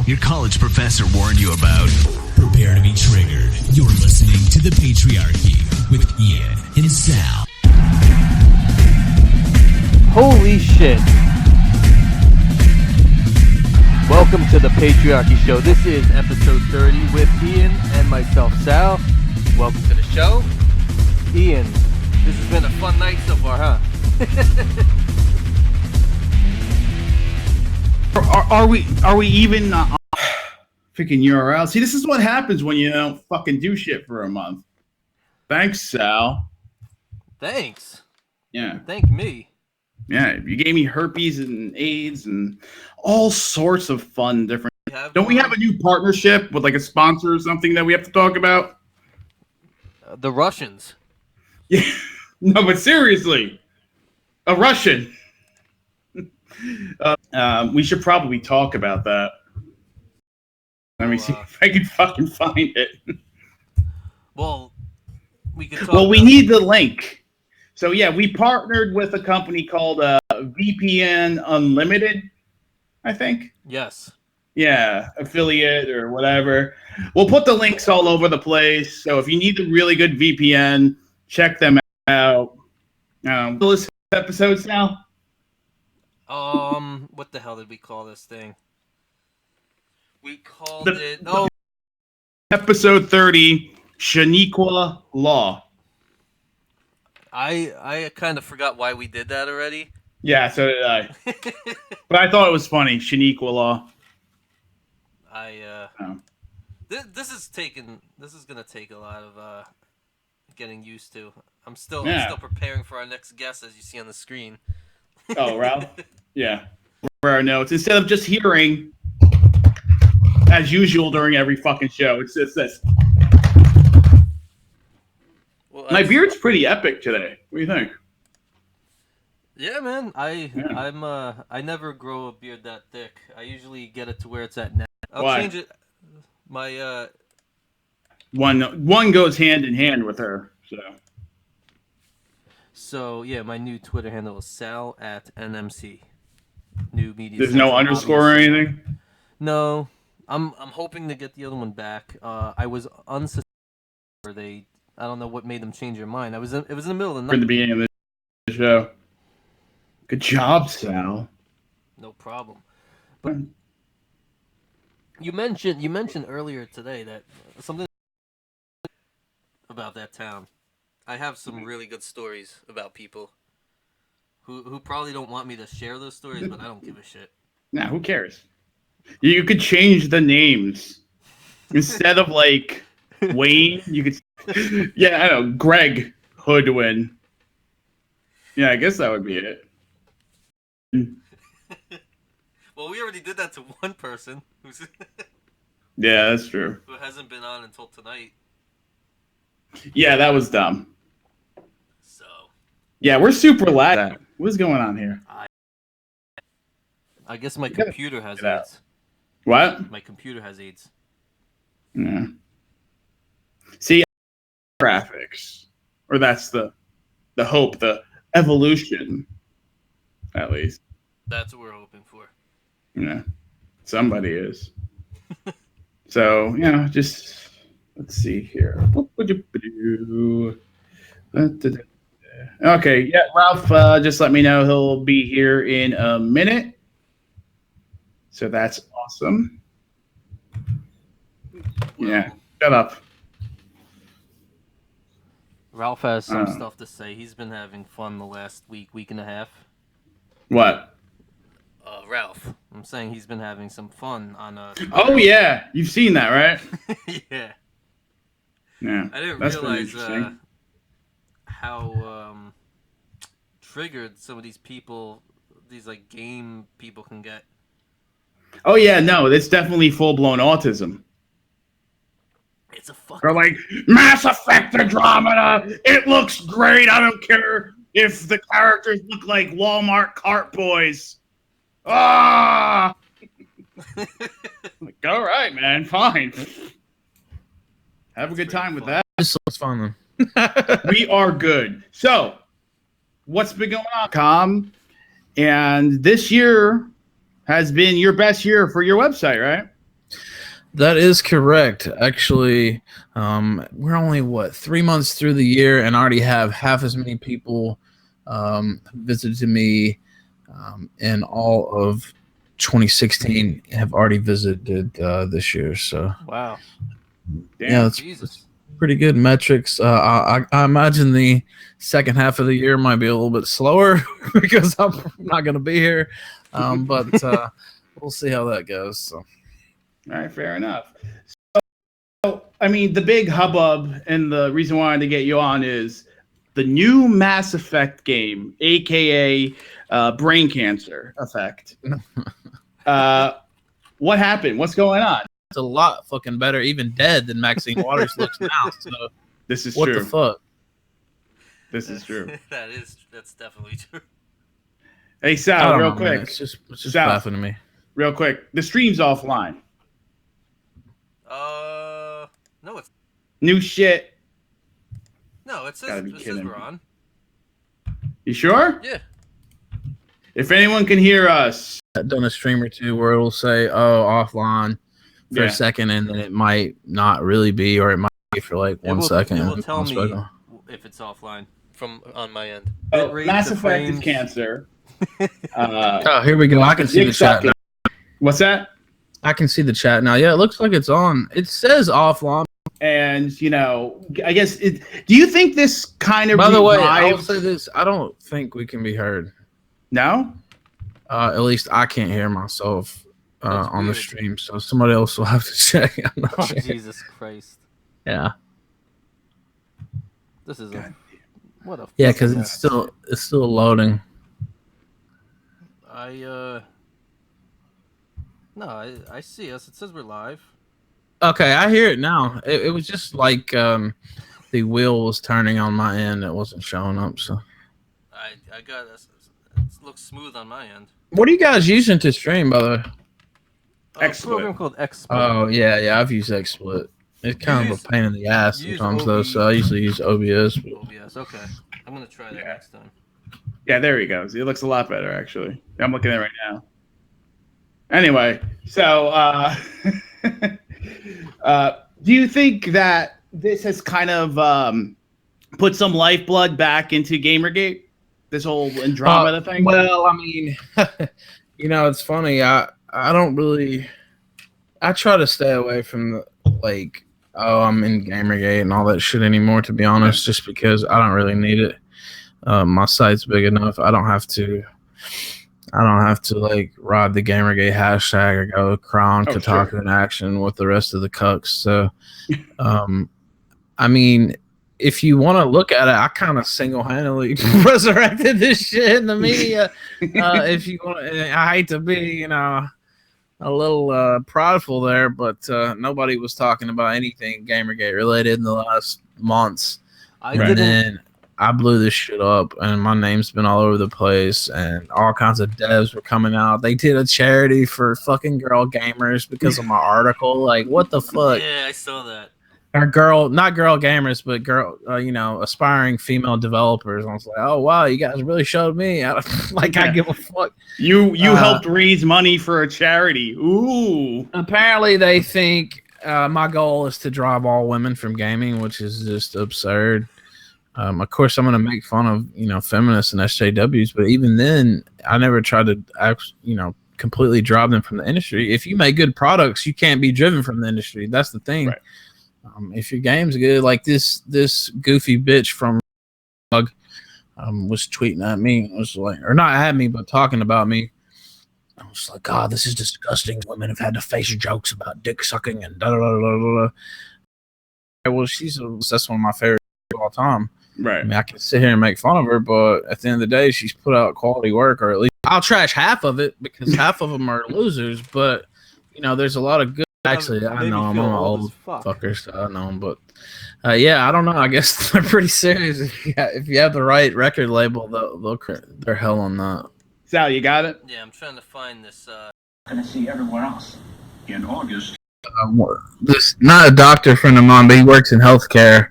your college professor warned you about. Prepare to be triggered. You're listening to The Patriarchy with Ian and Sal. Holy shit. Welcome to The Patriarchy Show. This is episode 30 with Ian and myself, Sal. Welcome to the show. Ian, this has been a fun night so far, huh? Are we even freaking URL? See, this is what happens when you don't fucking do shit for a month. Thanks, Sal. Thanks. Yeah. Thank me. Yeah, you gave me herpes and AIDS and all sorts of fun different. Don't we have a new partnership with like a sponsor or something that we have to talk about? The Russians. Yeah. No, but seriously, a Russian. We should probably talk about that. Let me see if I can fucking find it. Well, we can talk. Well, we need the link. So yeah, we partnered with a company called VPN Unlimited, I think. Yes. Yeah, affiliate or whatever. We'll put the links all over the place. So if you need a really good VPN, check them out. This episodes now. What the hell did we call this thing? We called it. Episode 30, Shaniqua Law. I kind of forgot why we did that already. Yeah, so did I. But I thought it was funny, Shaniqua Law. This is gonna take a lot of getting used to. I'm still preparing for our next guest, as you see on the screen. Oh, Ralph? Yeah. For our notes, instead of just hearing, as usual during every fucking show, it's just this. Well, my beard's pretty epic today. What do you think? Yeah, man. I never grow a beard that thick. I usually get it to where it's at now. I'll change it. My one goes hand in hand with her. So yeah, my new Twitter handle is Sal at NMC. New media. There's no underscore or anything. No, I'm hoping to get the other one back. I was unsuspecting. I don't know what made them change their mind. It was in the middle of the night. In the beginning of the show. Good job, Sal. No problem. But you mentioned earlier today that something about that town. I have some really good stories about people who probably don't want me to share those stories, but I don't give a shit. Nah, who cares? You could change the names. Instead of like Wayne, you could yeah, I know, Greg Hoodwin. Yeah, I guess that would be it. Well, we already did that to one person who's yeah, that's true. Who hasn't been on until tonight. Yeah, that was dumb. So. Yeah, we're super loud. What's going on here? I guess my computer has AIDS. What? My computer has AIDS. Yeah. See, graphics, or that's the hope, the evolution, at least. That's what we're hoping for. Yeah, somebody is. So just let's see here. What would you do? Okay, yeah, Ralph. Just let me know he'll be here in a minute. So that's awesome. Yeah, shut up. Ralph has some stuff to say. He's been having fun the last week and a half. What? Ralph. I'm saying he's been having some fun on Oh yeah, you've seen that, right? Yeah. Yeah. I didn't realize how triggered some of these people, these like game people, can get. Oh yeah, no, it's definitely full-blown autism. It's a fucking. They're like, Mass Effect Andromeda. It looks great. I don't care if the characters look like Walmart cart boys. Ah. Like, all right, man, fine. Have a good time with that. This looks fun, then. We are good. So, what's been going on, And this year has been your best year for your website, right? That is correct. Actually, we're only 3 months through the year, and already have half as many people visited me in all of 2016 have already visited this year. So Wow. Damn. yeah, it's pretty good metrics. I imagine the second half of the year might be a little bit slower because I'm not going to be here, but we'll see how that goes. So. All right, fair enough. So, I mean, the big hubbub and the reason why I wanted to get you on is the new Mass Effect game, aka brain cancer effect. What happened? What's going on? It's a lot fucking better, even dead, than Maxine Waters looks now. So This is what true. the fuck? This is true. That's definitely true. Hey, I Sal, don't real know, quick. man. It's just Sal. laughing to me. Real quick. The stream's offline. No, it's New shit. no, it Gotta says be kidding we're me. on. You sure? Yeah. If anyone can hear us, I've done a stream or two where it'll say, "Oh, offline" for Yeah. a second, and then it might not really be, or it might be for like 1 second. It will tell me if it's offline from on my end. Mass Effect is cancer. Oh, here we go. I can see the chat now. What's that? I can see the chat now. Yeah, it looks like it's on. It says offline. And I guess do you think this kind of By the way, I'll revives? say this: I don't think we can be heard. No? At least I can't hear myself That's on the weird. stream. So somebody else will have to check. I'm not Oh, sure. Jesus Christ. Yeah, This is God. what a yeah, because fucking it's still loading. I see us. It says we're live. Okay, I hear it now. It was just like the wheel was turning on my end. It wasn't showing up. So, I got this. It looks smooth on my end. what are you guys using to stream, by the way? A XSplit. program called XSplit. Oh yeah, I've used XSplit. It's kind of a pain in the ass use sometimes though. So I usually use OBS. But OBS. Okay. I'm gonna try that Yeah. next time. Yeah, there he goes. It looks a lot better, actually. I'm looking at it right now. Anyway, so do you think that this has kind of put some lifeblood back into Gamergate? This whole Andromeda thing? Well, I mean, it's funny. I don't really. I try to stay away from the I'm in Gamergate and all that shit anymore. To be honest, just because I don't really need it. My site's big enough. I don't have to ride the Gamergate hashtag or go cry on Kotaku in action with the rest of the cucks. So, I mean, if you want to look at it, I kind of single-handedly resurrected this shit in the media. If you want, I hate to be, a little prideful there, but nobody was talking about anything Gamergate related in the last months. Then I blew this shit up, and my name's been all over the place, and all kinds of devs were coming out. They did a charity for fucking girl gamers because of my article. Like, what the fuck? Yeah, I saw that. Or not girl gamers, but girl, aspiring female developers. And I was like, oh wow, you guys really showed me. I give a fuck. You helped raise money for a charity. Ooh. Apparently, they think my goal is to drive all women from gaming, which is just absurd. Of course, I'm going to make fun of feminists and SJWs, but even then, I never tried to completely drive them from the industry. If you make good products, you can't be driven from the industry. That's the thing. Right. If your game's good, like this goofy bitch from was tweeting at me, was like, or not at me, but talking about me. I was like, God, this is disgusting. Women have had to face jokes about dick sucking and da da da da da. Well, that's one of my favorites of all time. Right. I mean, I can sit here and make fun of her, but at the end of the day, she's put out quality work, or at least I'll trash half of it because half of them are losers. But there's a lot of good. Actually, I know I'm an old fucker, so I know them. But I don't know. I guess they're pretty serious. If you have the right record label, they're hell on that. Sal, you got it? Yeah, I'm trying to find this. Gonna see everywhere else. In August, This not a doctor friend of mine, but he works in healthcare,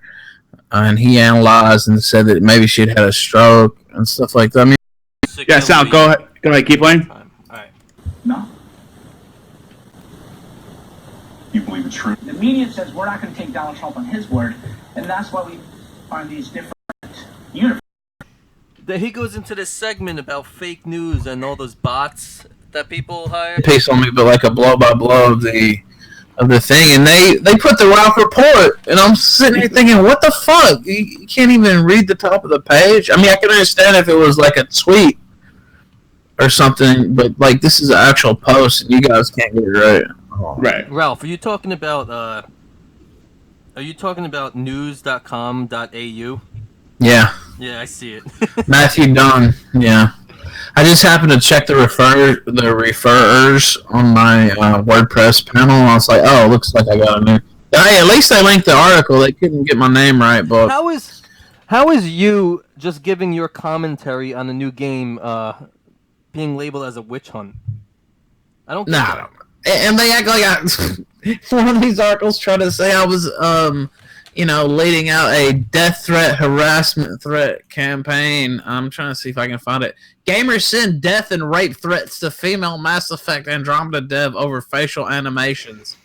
and he analyzed and said that maybe she'd had a stroke and stuff like that. I mean, Yeah, Sal, go ahead. Keep playing. All right. no. You believe it's true? The media says we're not going to take Donald Trump on his word, and that's why we find these different uniforms. Then he goes into this segment about fake news and all those bots that people hire. Piece on me, but like a blow by blow of the thing, and they put the Ralph report, and I'm sitting here thinking, what the fuck? You can't even read the top of the page. I mean, I can understand if it was like a tweet or something, but like this is an actual post, and you guys can't get it right. Right. Ralph, are you talking about news.com.au? Yeah. Yeah, I see it. Matthew Dunn. Yeah. I just happened to check the referrers on my WordPress panel, and I was like, oh, looks like I got a new. Hey, at least they linked the article. They couldn't get my name right, but How is you just giving your commentary on the new game being labeled as a witch hunt? I don't. nah. And they act like one of these articles trying to say I was leading out a death threat, harassment threat campaign. I'm trying to see if I can find it. Gamers send death and rape threats to female Mass Effect Andromeda dev over facial animations.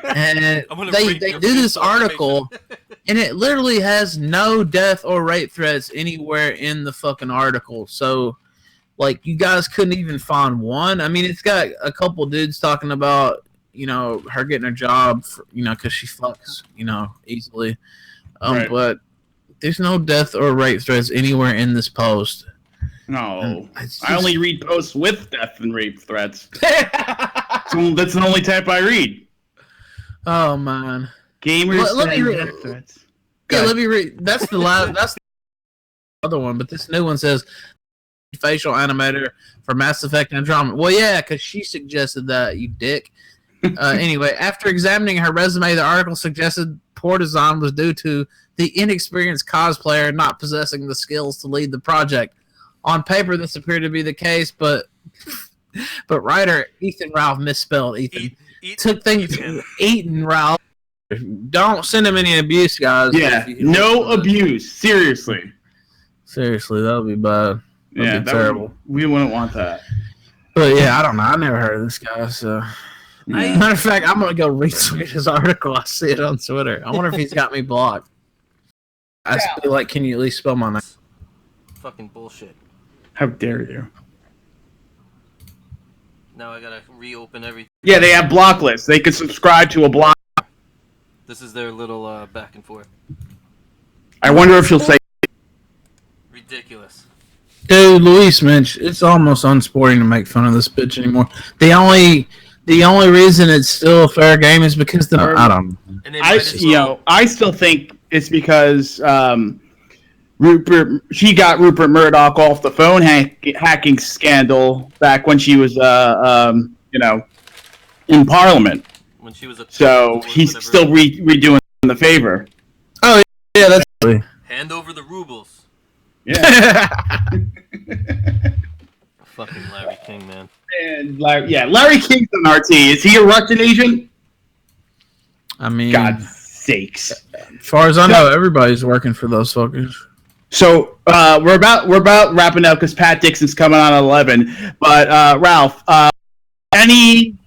And they do this article, and it literally has no death or rape threats anywhere in the fucking article. So, like, you guys couldn't even find one. I mean, it's got a couple dudes talking about, her getting a job, because she fucks, easily. Right. But there's no death or rape threats anywhere in this post. No. I only read posts with death and rape threats. That's the only type I read. Oh, man. Gamers Let me read death threats. Yeah, let me read. That's the last. That's the other one, but this new one says facial animator for Mass Effect Andromeda. Well, yeah, because she suggested that, you dick. Anyway, after examining her resume, the article suggested poor design was due to the inexperienced cosplayer not possessing the skills to lead the project. On paper, this appeared to be the case, but writer Ethan Ralph misspelled Ethan. Took things Ethan Ralph. Don't send him any abuse, guys. Yeah, no abuse. Seriously. Seriously, that would be bad. That'd be terrible. We wouldn't want that. But yeah, I don't know. I never heard of this guy, so. Matter of fact, I'm going to go retweet his article. I see it on Twitter. I wonder if he's got me blocked. I feel like, can you at least spell my name? Fucking bullshit. How dare you? Now I gotta reopen everything. Yeah, they have block lists. They can subscribe to a block. This is their little back and forth. I wonder if she'll say Ridiculous. Dude, Louise Mensch, it's almost unsporting to make fun of this bitch anymore. The only reason it's still a fair game is because I don't know. I still think it's because she got Rupert Murdoch off the phone hacking scandal back when she was in Parliament. When she was so he's still redoing the favor. Oh yeah, that's hand over the rubles. Yeah. Fucking Larry King, man. And Larry King's an RT. Is he a Russian agent? I mean, God's sakes. As far as I know, everybody's working for those fuckers. So we're about wrapping up because Pat Dixon's coming on at 11. But Ralph, any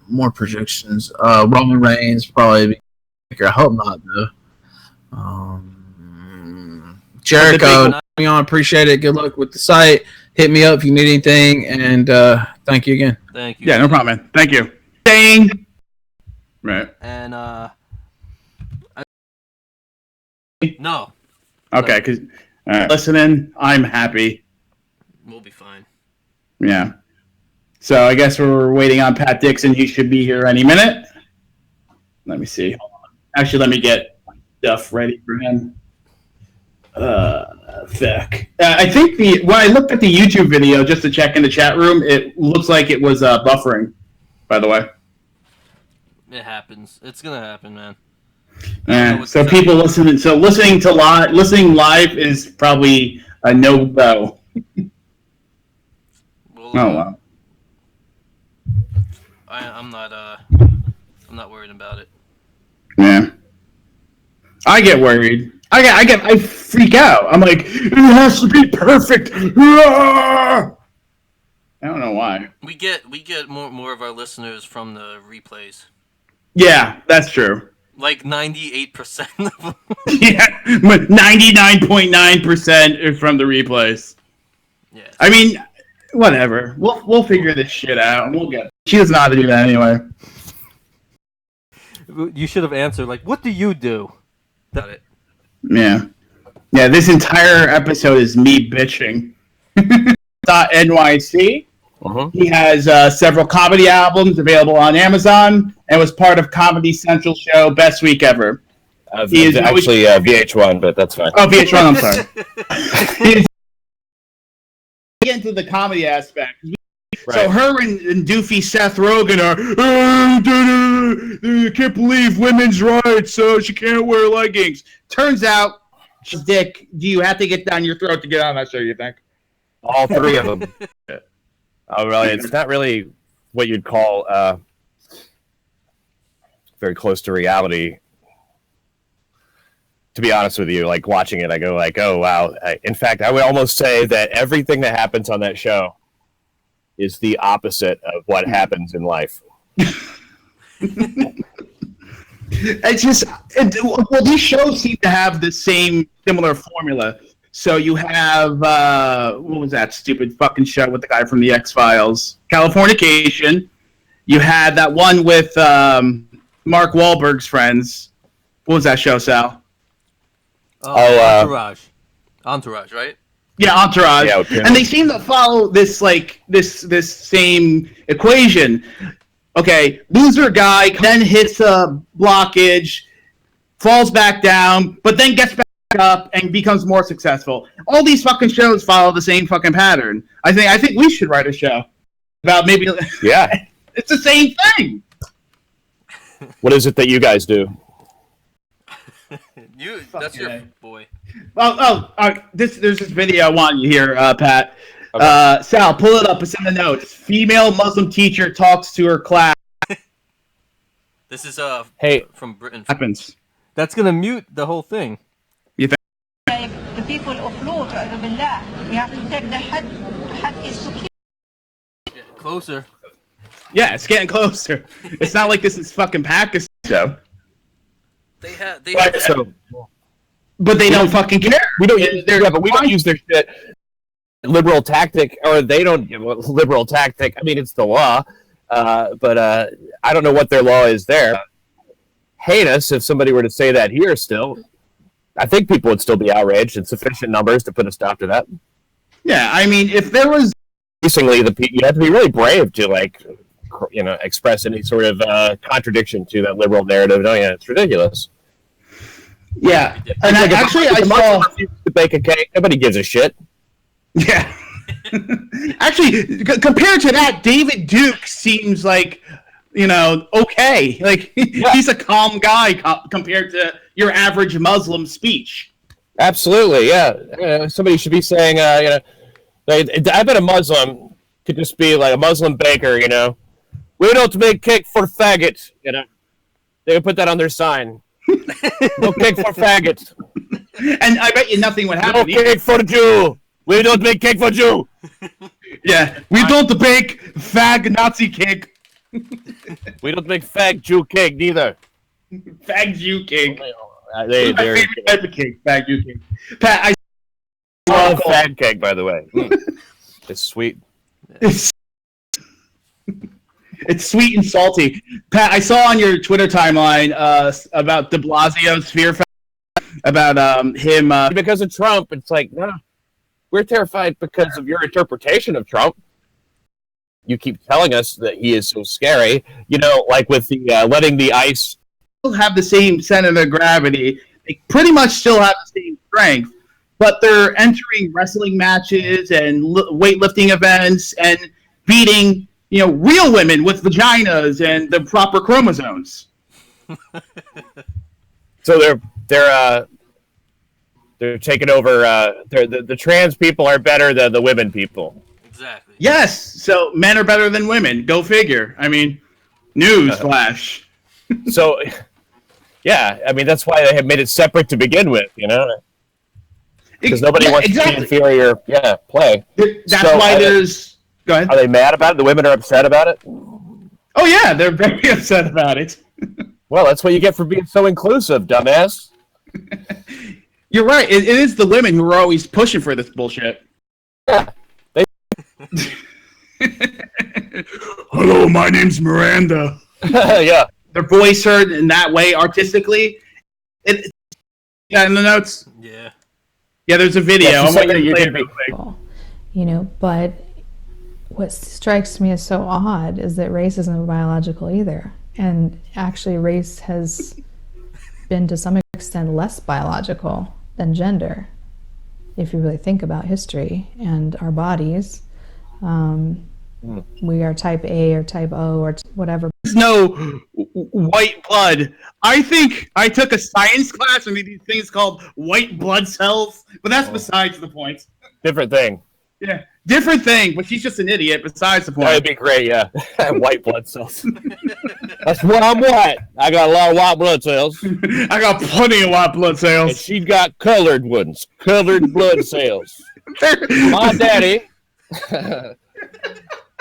more predictions? Roman Reigns probably. I hope not though. Jericho, I appreciate it. Good luck with the site. Hit me up if you need anything, and thank you again. Thank you. Yeah, no problem, man. Thank you. Dang. Right. And no. Okay, because listening, I'm happy. We'll be fine. Yeah. So I guess we're waiting on Pat Dixon. He should be here any minute. Let me see. Hold on. Actually, let me get my stuff ready for him. I think when I looked at the YouTube video just to check in the chat room, it looks like it was buffering. By the way, it happens. It's gonna happen, man. So people listening, listening live is probably a no-go. Well, wow. I'm not worried about it. Yeah, I get worried. I freak out. I'm like, it has to be perfect. I don't know why. We get more of our listeners from the replays. Yeah, that's true. Like 98% of them. Yeah, 99.9% from the replays. Yeah. I mean, whatever. We'll figure this shit out, and we'll get. She doesn't know how to do that anyway. You should have answered, like, what do you do? Got it. Yeah. Yeah, this entire episode is me bitching. .nyc. He has several comedy albums available on Amazon and was part of Comedy Central show Best Week Ever. He is actually VH1, but that's fine. Oh, VH1, I'm sorry. Get into the comedy aspect. Right. So her and doofy Seth Rogen are, I can't believe women's rights, so she can't wear leggings. Turns out, Dick, do you have to get down your throat to get on that show, you think? All three of them. Oh, really? It's not really what you'd call very close to reality. To be honest with you, like watching it, I go like, oh, wow. In fact, I would almost say that everything that happens on that show is the opposite of what happens in life. It's just, well, these shows seem to have the same similar formula. So you have, what was that stupid fucking show with the guy from the X-Files? Californication. You had that one with Mark Wahlberg's friends. What was that show, Sal? Entourage, right? Yeah, Entourage. Yeah, and they seem to follow this same equation. Okay, loser guy then hits a blockage, falls back down, but then gets back up and becomes more successful. All these fucking shows follow the same fucking pattern. I think we should write a show about maybe. Yeah, it's the same thing. What is it that you guys do? That's your boy. There's this video I want you here, Pat. Okay. Sal, pull it up. It's in the notes. Female Muslim teacher talks to her class. This is from Britain. Happens. That's gonna mute the whole thing. You think? The people of Lut, we have to take the had is to keep. Closer. Yeah, it's getting closer. It's not like this is fucking Pakistan. So. But they don't fucking care. We don't use but we don't use their shit. Liberal tactic, or they don't liberal tactic. I mean, it's the law, but I don't know what their law is there. Heinous, if somebody were to say that here still, I think people would still be outraged in sufficient numbers to put a stop to that. Yeah, I mean, if there was... Increasingly, you have to be really brave to, like, express any sort of contradiction to that liberal narrative. Oh, yeah, it's ridiculous. Yeah, and actually, I saw... To bake a cake, nobody gives a shit. Yeah. Actually, compared to that, David Duke seems like, okay. Like, he's a calm guy compared to your average Muslim speech. Absolutely, yeah. Somebody should be saying, I bet a Muslim could just be like a Muslim baker, We don't make cake for faggots, They would put that on their sign. No cake for faggots. And I bet you nothing would happen. No cake for Jew. We don't make cake for Jew. Yeah, we don't bake fag Nazi cake. We don't make fag Jew cake neither. Fag Jew cake. They're my favorite type of cake, fag Jew cake. Pat, I love fag cake, by the way. It's sweet. It's sweet and salty. Pat, I saw on your Twitter timeline about de Blasio's fear about him because of Trump. It's like, no, we're terrified because of your interpretation of Trump. You keep telling us that he is so scary. Like with the letting the ice have the same center of gravity. They pretty much still have the same strength, but they're entering wrestling matches and weightlifting events and beating real women with vaginas and the proper chromosomes. So they're taking over. The trans people are better than the women people. Exactly. Yes. So men are better than women. Go figure. I mean, news flash. So, yeah. I mean, that's why they have made it separate to begin with. Because nobody wants to see inferior. Yeah, play. That's why there's. Go ahead. Are they mad about it? The women are upset about it? Oh yeah, they're very upset about it. Well, that's what you get for being so inclusive, dumbass. You're right. It is the women who are always pushing for this bullshit. Yeah. Hello, my name's Miranda. Yeah. Their voice heard in that way artistically. Yeah, in the notes. Yeah. Yeah, there's a video. Yeah, I'm going to you play can it. You know, but what strikes me as so odd is that race isn't biological either. And actually, race has been to some extent less biological than gender, if you really think about history and our bodies. We are type A or type O or whatever. There's no white blood. I think I took a science class and these things called white blood cells, but that's besides the point. Different thing. Yeah, different thing, but she's just an idiot besides the point. That'd be great, yeah. White blood cells. That's what I'm white. I got a lot of white blood cells. I got plenty of white blood cells. And she's got colored ones. Colored blood cells. My daddy.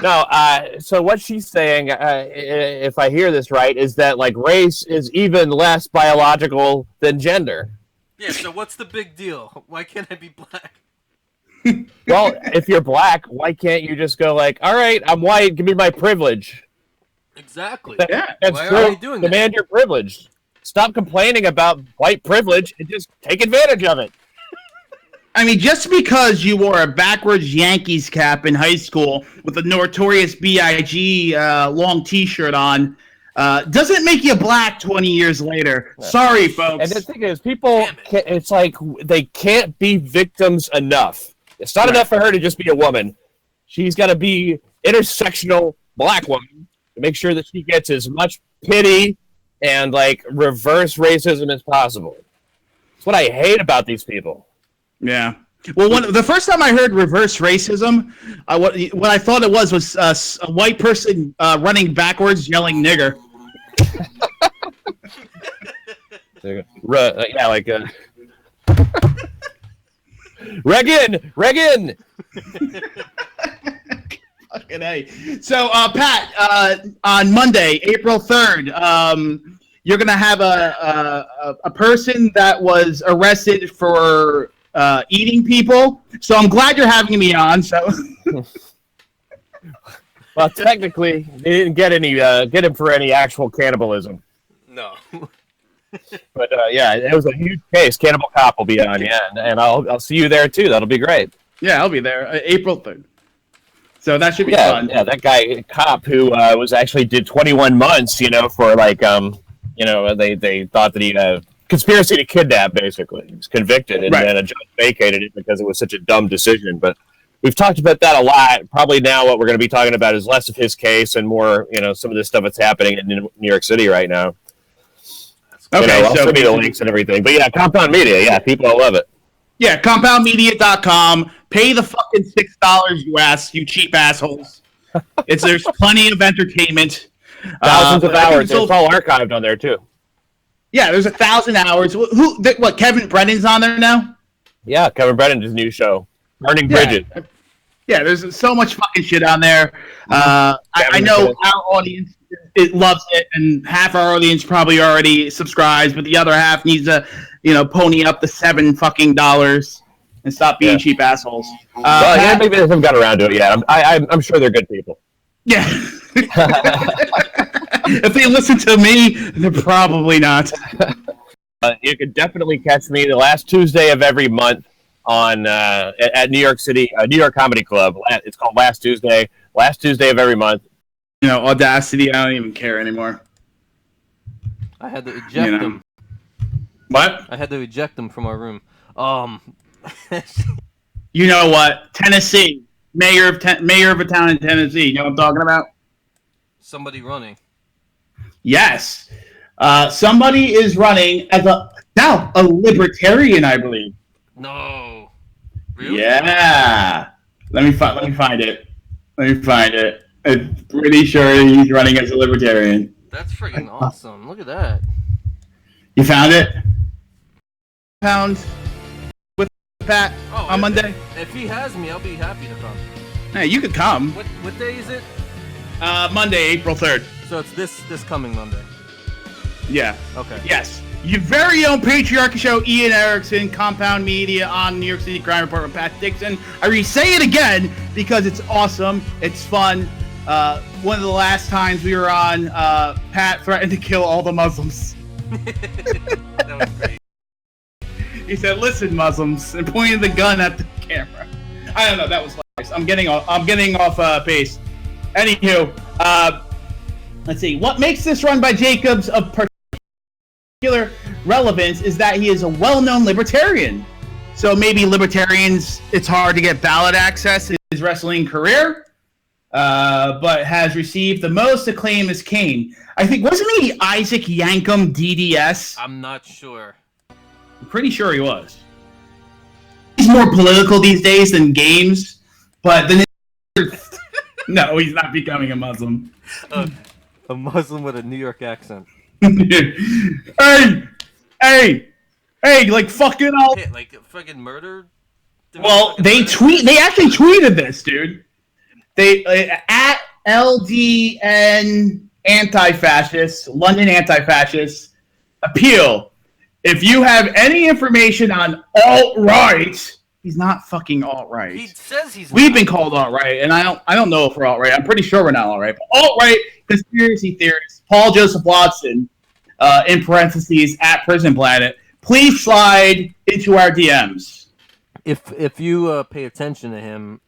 No, so what she's saying, if I hear this right, is that like race is even less biological than gender. Yeah, so what's the big deal? Why can't I be black? Well, if you're black, why can't you just go like, all right, I'm white, give me my privilege? Exactly. Yeah, that's why true. are we doing that? Demand your privilege. Stop complaining about white privilege and just take advantage of it. I mean, just because you wore a backwards Yankees cap in high school with a Notorious B.I.G. Long T-shirt on doesn't make you black 20 years later. Sorry, folks. And the thing is, people, it's like they can't be victims enough. It's not enough for her to just be a woman. She's got to be intersectional black woman to make sure that she gets as much pity and like reverse racism as possible. That's what I hate about these people. Yeah. Well, the first time I heard reverse racism, what I thought it was a white person running backwards yelling nigger. Yeah, like Reagan. Fucking A. So, Pat, on Monday, April 3rd, you're gonna have a person that was arrested for eating people. So I'm glad you're having me on. So, well, technically, they didn't get him for any actual cannibalism. No. But yeah, it was a huge case. Cannibal Cop will be on, yeah, and I'll see you there too. That'll be great. Yeah, I'll be there April 3rd. So that should be fun. Yeah, that guy cop who did 21 months, for like they thought that he conspiracy to kidnap, basically. He was convicted, and then a judge vacated it because it was such a dumb decision. But we've talked about that a lot. Probably now what we're going to be talking about is less of his case and more, some of this stuff that's happening in New York City right now. Okay, I'll send you the links and everything. But yeah, Compound Media, yeah, people will love it. Yeah, compoundmedia.com. Pay the fucking $6, you cheap assholes. There's plenty of entertainment. Thousands of hours. It's all archived on there, too. Yeah, there's 1,000 hours. What, Kevin Brennan's on there now? Yeah, Kevin Brennan's new show, Burning Bridges. Yeah, there's so much fucking shit on there. I know our audience loves it, and half our audience probably already subscribes, but the other half needs to, pony up the $7 fucking and stop being cheap assholes. Maybe they haven't got around to it yet. I'm sure they're good people. Yeah. If they listen to me, they're probably not. You can definitely catch me the last Tuesday of every month on at New York City, New York Comedy Club. It's called Last Tuesday of every month. Audacity, I don't even care anymore. I had to eject them. What? I had to eject them from our room. You know what? Tennessee, mayor of a town in Tennessee. You know what I'm talking about? Somebody running. Yes. Somebody is running as a libertarian, I believe. No. Really? Yeah. Let me find it. I'm pretty sure he's running as a libertarian. That's freaking awesome. Look at that. You found it? Pound with Pat on Monday? If he has me, I'll be happy to come. Hey, you could come. What day is it? Monday, April 3rd. So it's this coming Monday. Yeah. Okay. Yes. Your very own Patriarchy show, Ian Erickson, Compound Media on New York City Crime Report with Pat Dixon. I re-say it again because it's awesome. It's fun. One of the last times we were on, Pat threatened to kill all the Muslims. That was great. He said, "Listen, Muslims," and pointed the gun at the camera. I don't know. That was hilarious. I'm getting off base. Anywho, let's see. What makes this run by Jacobs of particular relevance is that he is a well-known libertarian. So maybe libertarians, it's hard to get ballot access in his wrestling career, but has received the most acclaim as Kane. I think, wasn't he Isaac Yankum DDS? I'm not sure. I'm pretty sure he was. He's more political these days than games, but the no, he's not becoming a Muslim. A Muslim with a New York accent. Hey, like fucking all. Hey, like fucking murder. Well, they actually tweeted this, dude. They at LDN anti-fascists, London anti-fascists, appeal. If you have any information on alt-right, he's not fucking alt-right. He says he's. We've been called alt-right, and I don't know if we're alt-right. I'm pretty sure we're not alt-right. But alt-right conspiracy theorists, Paul Joseph Watson, in parentheses at Prison Planet, please slide into our DMs. If you pay attention to him,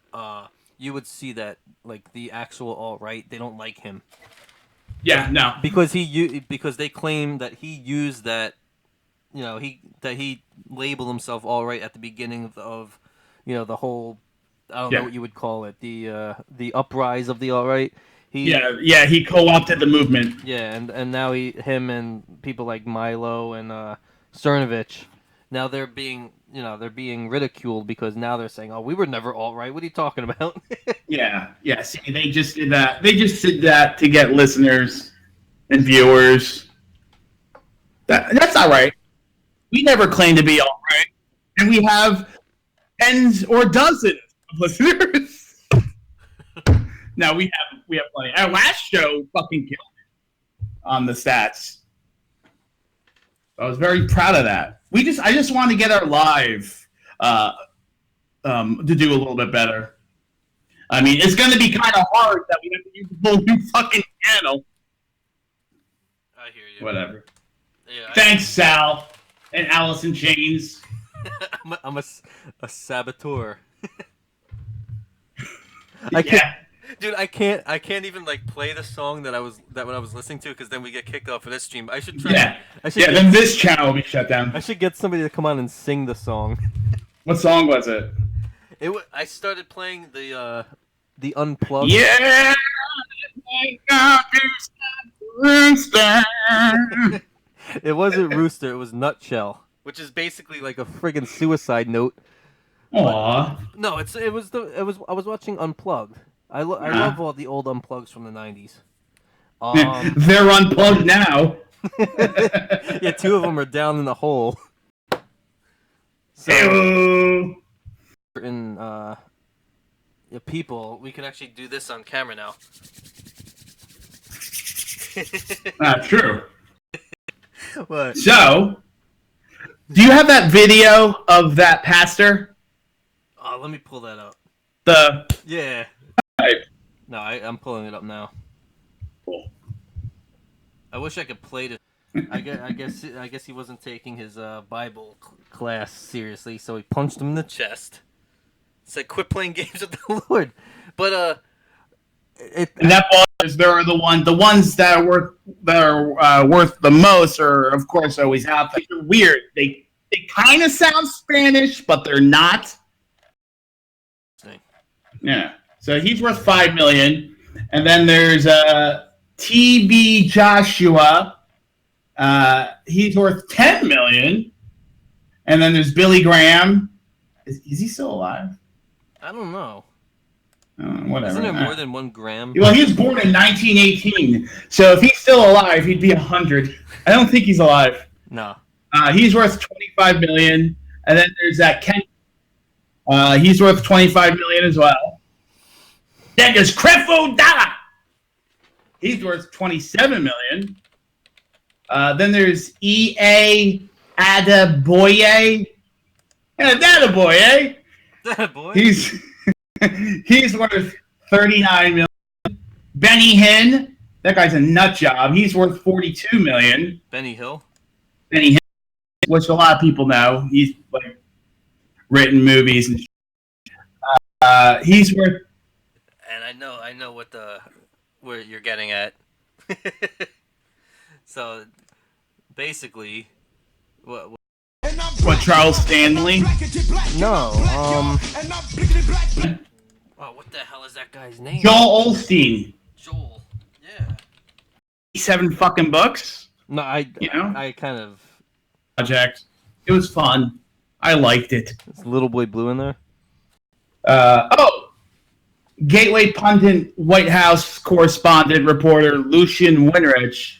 you would see that like the actual alt-right, they don't like him. Yeah, no, because they claim that he used that. You know, he labeled himself all right at the beginning of you know, the whole, I don't know what you would call it, the uprise of the all right. He co-opted the movement. Yeah, and now him and people like Milo and Cernovich, now they're being ridiculed because now they're saying, "Oh, we were never all right. What are you talking about?" Yeah. See, they just did that. They just did that to get listeners and viewers. That's not right. We never claimed to be all right, and we have tens or dozens of listeners. Now we have plenty. Our last show fucking killed it on the stats. I was very proud of that. I just want to get our live to do a little bit better. I mean, it's going to be kind of hard that we have to use the whole new fucking channel. I hear you. Whatever. Yeah. Thanks, Sal and Alice in Chains. I'm a saboteur. Dude, I can't even like play the song that I was listening to because then we get kicked off of this stream. I should try. Then this channel will be shut down. I should get somebody to come on and sing the song. What song was it? I started playing the Unplugged. Yeah. It wasn't Rooster. It was Nutshell, which is basically like a friggin' suicide note. Aww. No, I was watching Unplugged. I love all the old Unplugs from the 90s. They're unplugged now. Yeah, two of them are down in the hole. So, certain people, we can actually do this on camera now. True. What? So, do you have that video of that pastor? Oh, let me pull that up. Yeah. Right. No, I'm pulling it up now. Cool. I wish I could play it. I guess he wasn't taking his Bible class seriously, so he punched him in the chest. Said, "Quit playing games with the Lord." But and that bothers. They're the ones that are worth the most are of course always out there. They're weird. They kind of sound Spanish, but they're not. Yeah. So he's worth $5 million, and then there's TB Joshua. He's worth $10 million, and then there's Billy Graham. Is he still alive? I don't know. Whatever. Isn't there more than 1 gram? Well, he was born in 1918, so if he's still alive, he'd be 100. I don't think he's alive. No. He's worth $25 million, and then there's that Ken. He's worth $25 million as well. Then there's Creflo Dollar. He's worth $27 million. Then there's E.A. Adebayo. Adebayo. Boy. He's worth 39 million. Benny Hinn, that guy's a nut job. He's worth 42 million. Benny Hill. Benny Hinn, which a lot of people know. He's like written movies and he's worth. And I know where you're getting at. So basically, what Charles Stanley? No. Oh, what the hell is that guy's name? Joel Osteen. Joel. Yeah. 7 fucking books. No, I kind of project. It was fun. I liked it. Is Little Boy Blue in there? Gateway pundit, White House correspondent, reporter Lucian Winrich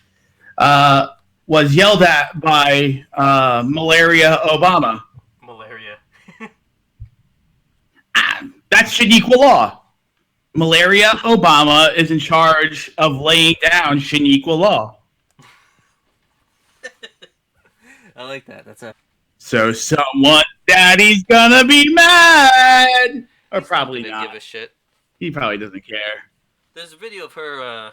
was yelled at by Malaria Obama. Malaria. That should equal law. Malaria Obama is in charge of laying down should equal law. I like that. That's a. So someone daddy's gonna be mad, or probably not. Give a shit. He probably doesn't care. There's a video of her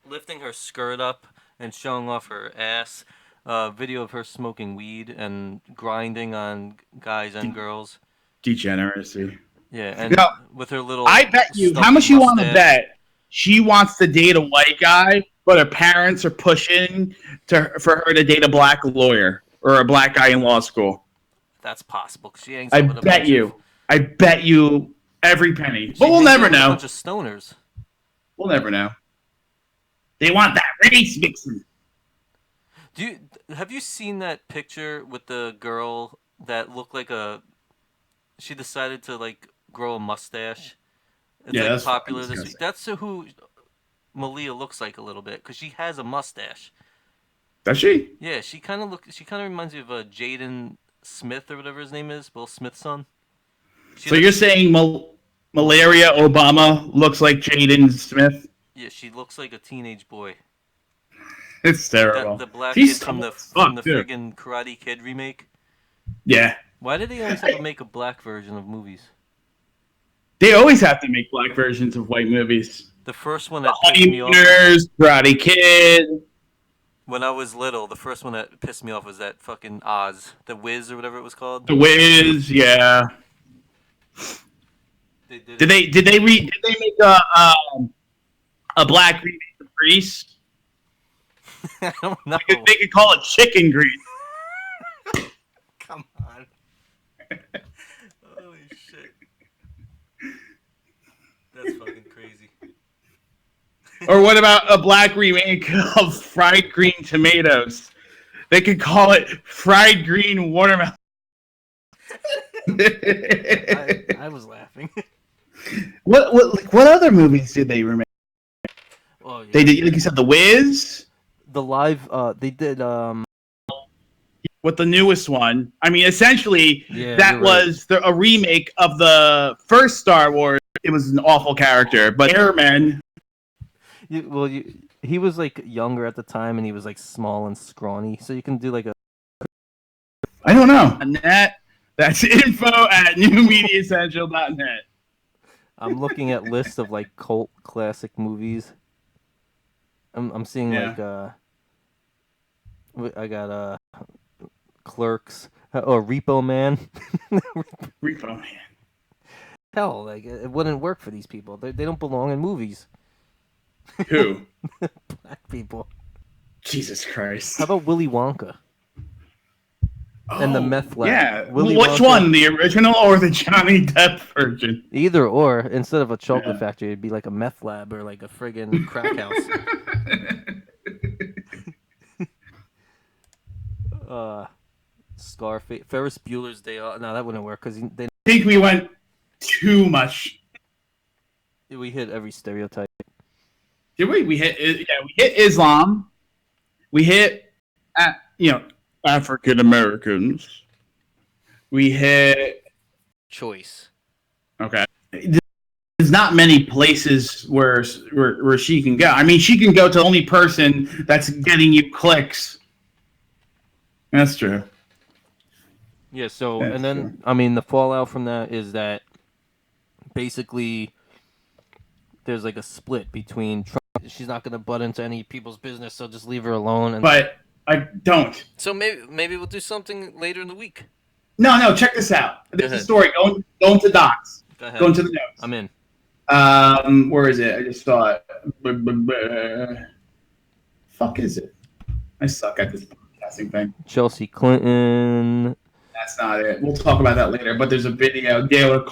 lifting her skirt up and showing off her ass. Video of her smoking weed and grinding on guys and girls. Degeneracy. Yeah, and with her little. I bet you. How much you want to bet? She wants to date a white guy, but her parents are pushing for her to date a black lawyer or a black guy in law school. That's possible. She hangs I bet you. I bet you every penny. But we'll never know. A bunch of stoners. We'll never know. They want that race mixing. Have you seen that picture with the girl that looked like she decided to like grow a mustache? It's that's popular this week. That's who Malia looks like a little bit because she has a mustache. Does she? Yeah, she kind of reminds me of Jaden Smith or whatever his name is, Will Smith's son. So you're saying Malaria Obama looks like Jaden Smith? Yeah, she looks like a teenage boy. It's terrible. The black kid from the friggin' Karate Kid remake. Yeah. Why did they always have to make a black version of movies? They always have to make black versions of white movies. The first one that pissed me off. Karate Kid. When I was little, the first one that pissed me off was that fucking Oz, the Wiz or whatever it was called. The Wiz, yeah. Did they make a black remake of Grease? I don't know. They could call it Chicken Grease. Come on. Holy shit. That's fucking crazy. Or what about a black remake of Fried Green Tomatoes? They could call it Fried Green Watermelon. I was laughing. What other movies did they remake? Oh, yeah. They did, like you said, The Wiz. The live, they did. With the newest one, I mean, essentially, that was right. a remake of the first Star Wars. It was an awful character, but Airman. He was like younger at the time, and he was like small and scrawny, so you can do like a. I don't know. That's info at newmediaessential.net. I'm looking at lists of like cult classic movies. I'm seeing like I got Clerks or Repo Man. Repo Man. Hell, like it wouldn't work for these people. They don't belong in movies. Who? Black people. Jesus Christ. How about Willy Wonka? And the meth lab. Yeah. Willy Which Wonka. one? The original or the Johnny Depp version? Either or. Instead of a chocolate factory, it'd be like a meth lab or like a friggin' crack house. Scarface. Ferris Bueller's Day Off. No, that wouldn't work because they. I think we went too much. We hit every stereotype. Did we? We hit Islam. We hit African Americans. We hit choice. Okay. There's not many places where she can go. I mean, she can go to the only person that's getting you clicks That's true. Yeah. So, That's and then true. I mean, the fallout from that is that basically there's like a split between Trump. She's not going to butt into any people's business, so just leave her alone. And But I don't. so maybe we'll do something later in the week. No, check this out. There's a ahead. story. Going to docs. Go ahead. Going to the notes. I'm in. Where is it? I just saw it. Fuck is it? I suck at this podcasting thing. Chelsea Clinton. That's not it. We'll talk about that later. But there's a video. Daily.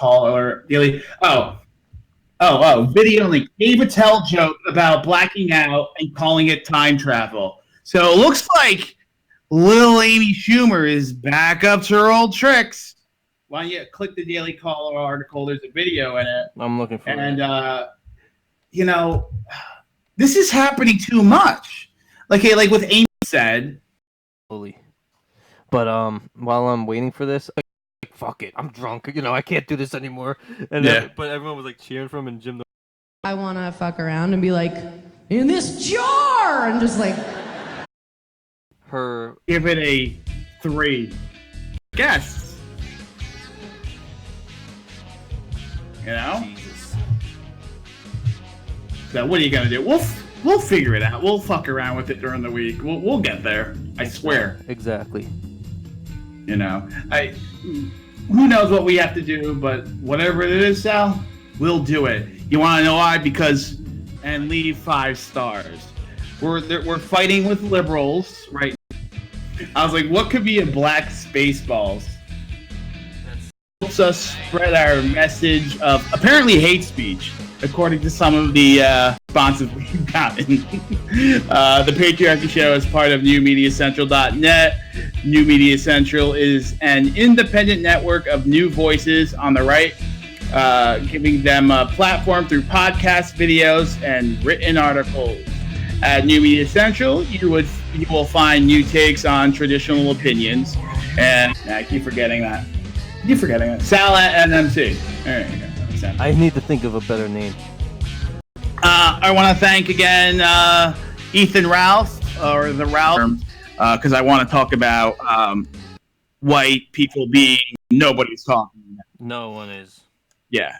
Video link. Dave Attell joke about blacking out and calling it time travel. So it looks like little Amy Schumer is back up to her old tricks. Why don't you click the Daily Caller article? There's a video in it. I'm looking for it. And, this is happening too much. Like what Amy said. But while I'm waiting for this, like, fuck it, I'm drunk. I can't do this anymore. And but everyone was like cheering for him, and Jim. I want to fuck around and be like, in this jar, and just like. Give it a 3. Guess. Jesus. So what are you gonna do? We'll figure it out. We'll fuck around with it during the week. We'll get there. I swear. Exactly. Who knows what we have to do, but whatever it is, Sal, we'll do it. You want to know why? And leave 5 stars. We're fighting with liberals right now. I was like, what could be a black Spaceballs? Helps us spread our message of apparently hate speech, according to some of the responses we've gotten. The Patriarchy Show is part of NewMediaCentral.net. New Media Central is an independent network of new voices on the right, giving them a platform through podcasts, videos, and written articles. At New Media Central, you will find new takes on traditional opinions. And I keep forgetting that. Sal at NMC. There you go. I need to think of a better name. I want to thank again Ethan Ralph, or the Ralph, because I want to talk about white people being nobody's talking about. No one is. Yeah.